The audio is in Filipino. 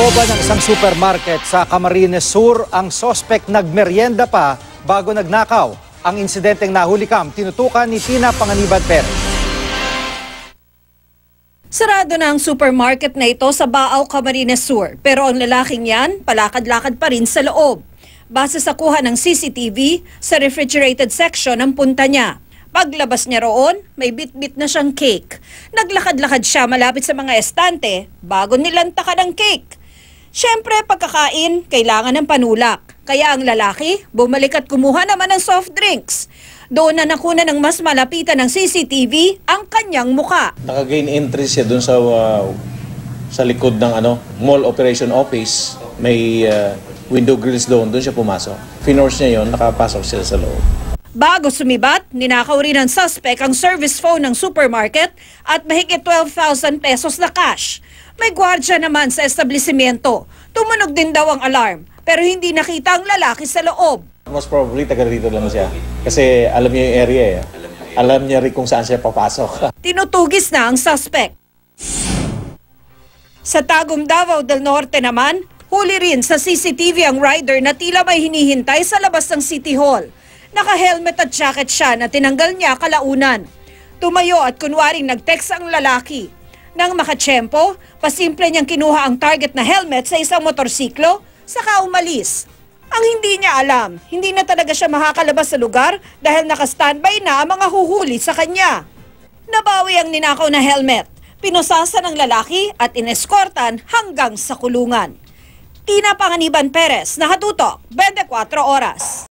looban ng isang supermarket sa Camarines Sur, ang sospek nagmeryenda pa bago nagnakaw. Ang insidenteng nahulikam, tinutukan ni Tina Panganiban Perez. Sarado na ang supermarket na ito sa Baaw, Camarines Sur, pero ang lalaking yan, palakad-lakad pa rin sa loob. Base sa kuha ng CCTV, sa refrigerated section ang punta niya. Paglabas niya roon, may bit-bit na siyang cake. Naglakad-lakad siya malapit sa mga estante bago nilantakan ang cake. Siyempre, pagkakain, kailangan ng panulak. Kaya ang lalaki, bumalik at kumuha naman ng soft drinks. Doon na nakuna ng mas malapitan ng CCTV ang kanyang muka. Naka-gain entry siya doon sa likod ng mall operation office. May window grills doon siya pumasok. Finorce niya yon, nakapasok siya sa loob. Bago sumibat, ninakaw rin ng suspect ang service phone ng supermarket at mahigit 12,000 pesos na cash. May gwardya naman sa establishmento. Tumunog din daw ang alarm, pero hindi nakita ang lalaki sa loob. Most probably, taga rito lang siya. Kasi alam niya yung area eh. Alam niya rin kung saan siya papasok. Tinutugis na ang suspect. Sa Tagum, Davao del Norte naman, huli rin sa CCTV ang rider na tila may hinihintay sa labas ng City Hall. Naka-helmet at jacket siya na tinanggal niya kalaunan. Tumayo at kunwaring nag-text ang lalaki. Nang makatsyempo, pasimple niyang kinuha ang target na helmet sa isang motorsiklo, saka umalis. Ang hindi niya alam, hindi na talaga siya makakalabas sa lugar dahil naka-standby na ang mga huhuli sa kanya. Nabawi ang ninakaw na helmet, pinusasan ng lalaki at ineskortan hanggang sa kulungan. Tina Panganiban Perez, Nakatutok, 24 Oras.